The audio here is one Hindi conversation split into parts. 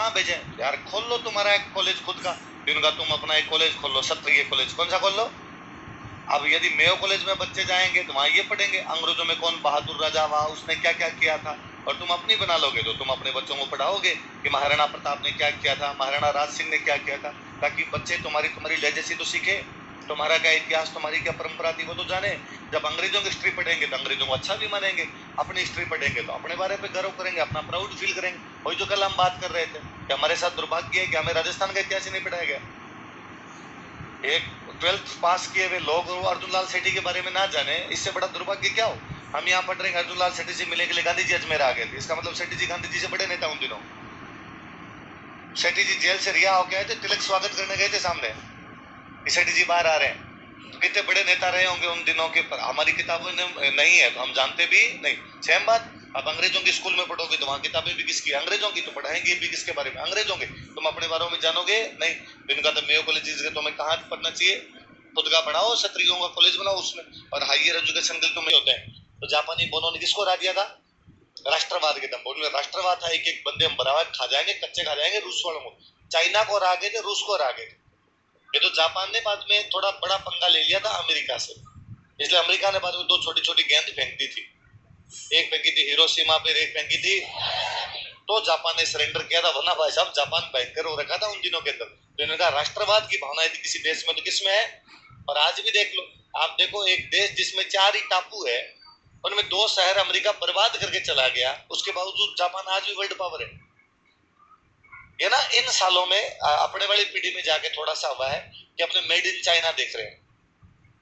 कहाँ भेजे यार, खोल लो तुम्हारा एक कॉलेज खुद का। उनका तुम अपना एक कॉलेज खोल लो, क्षत्रिय कॉलेज, कौन सा खोल लो। अब यदि मेयो कॉलेज में बच्चे जाएंगे तो वहां ये पढ़ेंगे अंग्रेजों में कौन बहादुर राजा हुआ, उसने क्या क्या किया था, और तुम अपनी बना लोगे तो तुम अपने बच्चों को पढ़ाओगे कि महाराणा प्रताप ने क्या किया था, महाराणा राज सिंह ने क्या किया था, ताकि बच्चे तुम्हारी लेजेसी तो सीखे, तुम्हारा क्या इतिहास, तुम्हारी क्या परंपरा थी वो तो जाने। जब अंग्रेजों की हिस्ट्री पढ़ेंगे तो अंग्रेजों को अच्छा भी मानेंगे, अपनी हिस्ट्री पढ़ेंगे तो अपने बारे में गर्व करेंगे, अपना प्राउड फील करेंगे। वही जो कल हम बात कर रहे थे कि हमारे साथ दुर्भाग्य है कि हमें राजस्थान का इतिहास ही नहीं पढ़ाया गया। एक 12th पास किए हुए लोग अर्जुन लाल सेठी के बारे में ना जाने, इससे बड़ा दुर्भाग्य क्या हो। हम यहाँ पढ़ रहे हैं अर्जुन लाल सेठी से मिलने के लिए गांधी जी अजमेर आ गए थे, इसका मतलब सेठी जी गांधी जी से बड़े नेता उन दिनों। सेठी जी जेल से रिहा होके आए थे, तिलक स्वागत करने गए थे सामने, सेठी जी बाहर आ रहे हैं, तो कितने बड़े नेता रहे होंगे उन दिनों के। पर हमारी किताबों में नहीं है तो हम जानते भी नहीं। सेम बात, अब अंग्रेजों की स्कूल में पढ़ोगे तो वहां किताबें भी किसकी, अंग्रेजों की, तो पढ़ाएंगे भी किसके बारे में, अंग्रेजों के। तुम अपने बारे में जानोगे नहीं। इनका तो मेयो कॉलेज तुम्हें कहाँ पढ़ना चाहिए, खुद का बनाओ, क्षत्रियों का कॉलेज बनाओ उसमें, और हायर एजुकेशन के लिए तुम्हें होते हैं। तो जापानी बोनों ने किसको हरा दिया था, राष्ट्रवाद के दम, उनमें राष्ट्रवाद था, एक एक बंदे हम बराबर खा जाएंगे, कच्चे खा जाएंगे रूस वालों को। चाइना को हरा गए थे, रूस को हरा गए थे। ये तो जापान ने बाद में थोड़ा बड़ा पंगा ले लिया था अमेरिका से, इसलिए अमेरिका ने बाद में दो छोटी छोटी गेंद फेंक दी थी, एक फेंकी थी हिरोशिमा पे, एक फेंकी थी, तो जापान ने सरेंडर किया था, वरना भाई साहब जापान भयंकर हो रखा था उन दिनों के अंदर। तो इन्होंने कहा राष्ट्रवाद की भावना यदि किसी देश में तो किसमें है। और आज भी देख लो, आप देखो एक देश जिसमें 4 ही टापू है, उनमें 2 शहर अमेरिका बर्बाद करके चला गया, उसके बावजूद जापान आज भी वर्ल्ड पावर है। ये ना इन सालों में अपने वाली पीढ़ी में जाके थोड़ा सा हुआ है कि अपने मेड इन चाइना देख रहे हैं।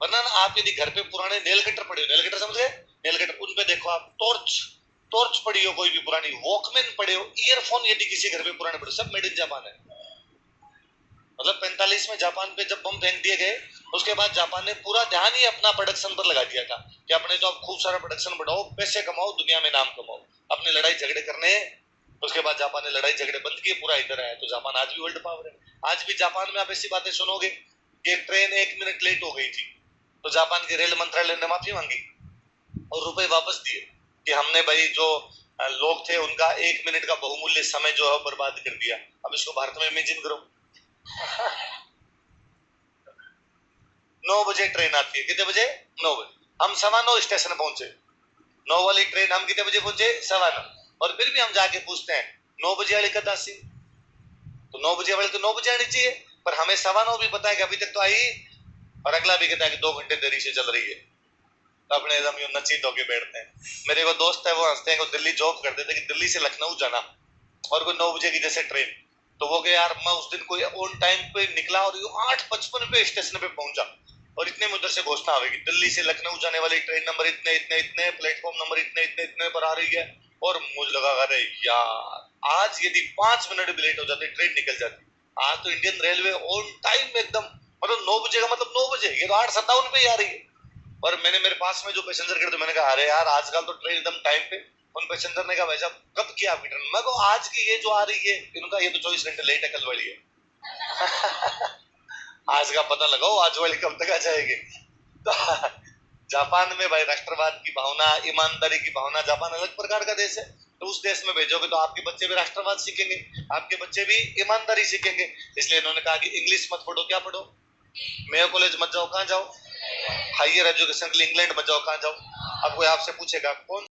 वरना ना आप यदि घर पे पुराने नेल कटर पड़े हो, नेल कटर समझ गए, नेल कटर, उन पे देखो आप, टॉर्च टॉर्च पड़ी हो, कोई भी पुरानी वॉकमैन पड़े हो, ईयरफोन यदि किसी घर पे पुराने पड़े, सब मेड इन जापान है। मतलब 45 में जापान पे जब बम फेंक दिए गए, उसके बाद जापान ने पूरा ध्यान ही अपना प्रोडक्शन पर लगा दिया था कि अपने तो आप खूब सारा प्रोडक्शन बढ़ाओ, पैसे कमाओ, दुनिया में नाम कमाओ, अपने लड़ाई झगड़े करने। उसके बाद जापान ने लड़ाई झगड़े बंद किए, पूरा इधर आया, तो जापान आज भी वर्ल्ड पावर है। आज भी जापान में आप ऐसी बातें सुनोगे कि एक ट्रेन 1 मिनट लेट हो गई थी तो जापान के रेल मंत्रालय ने माफी मांगी और रुपए वापस दिए कि हमने भाई जो लोग थे उनका 1 मिनट का बहुमूल्य समय जो है बर्बाद कर दिया। अब इसको भारत में इमेजिन करो। 9 बजे ट्रेन आती है, कितने बजे, 9 बजे, हम 9:15 स्टेशन पहुंचे, 9 वाली ट्रेन हम कितने बजे पहुंचे, 9:15, और फिर भी हम जाके पूछते हैं 9 बजे वाली कद आसी, तो 9 बजे वाली तो 9 बजे आनी चाहिए, पर हमें 9:15 भी पता है कि अभी तक तो आई, और अगला भी कहता है कि 2 घंटे देरी से चल रही है। तो अपने एकदम यूं नचित होके बैठते हैं। मेरे वो दोस्त है, वो हंसते हैं, वो दिल्ली जॉब करते थे कि दिल्ली से लखनऊ जाना और कोई 9 बजे की जैसे ट्रेन, तो वो कहे यार मैं उस दिन कोई ऑन टाइम पे निकला और 8:55 पे स्टेशन पे पहुंचा, और इतने में उधर से घोषणा आवेगी दिल्ली से लखनऊ जाने वाली ट्रेन नंबर इतने इतने इतने, प्लेटफॉर्म नंबर इतने इतने इतने पर आ रही है। और मुझे लगा अरे यार आज यदि 5 मिनट भी लेट हो जाते ट्रेन निकल जाती। आज तो इंडियन रेलवे ऑन टाइम एकदम, मतलब 9 बजे का मतलब 9 बजे, ये तो 8:57 पे ही आ रही है। और मैंने मेरे पास में जो पैसेंजर खड़े थे, मैंने कहा अरे यार आजकल तो ट्रेन एकदम टाइम पे। उन पैसेंजर ने कहा भाई साहब कब किया आपकी ट्रेन, मैं कहा आज की ये जो आ रही है, इनका ये तो 24 घंटे लेट है, कल वाली है। आज का पता लगाओ आज वाली कब तक आ जाएगी। तो जापान में भाई राष्ट्रवाद की भावना, ईमानदारी की भावना, जापान अलग प्रकार का देश है। तो उस देश में भेजोगे तो आपके बच्चे भी राष्ट्रवाद सीखेंगे, आपके बच्चे भी ईमानदारी सीखेंगे। इसलिए इन्होंने कहा कि इंग्लिश मत पढ़ो, क्या पढ़ो, मेयो कॉलेज मत जाओ, कहाँ जाओ, हायर एजुकेशन के लिए इंग्लैंड मत जाओ, कहाँ जाओ। अब कोई आपसे पूछेगा कौन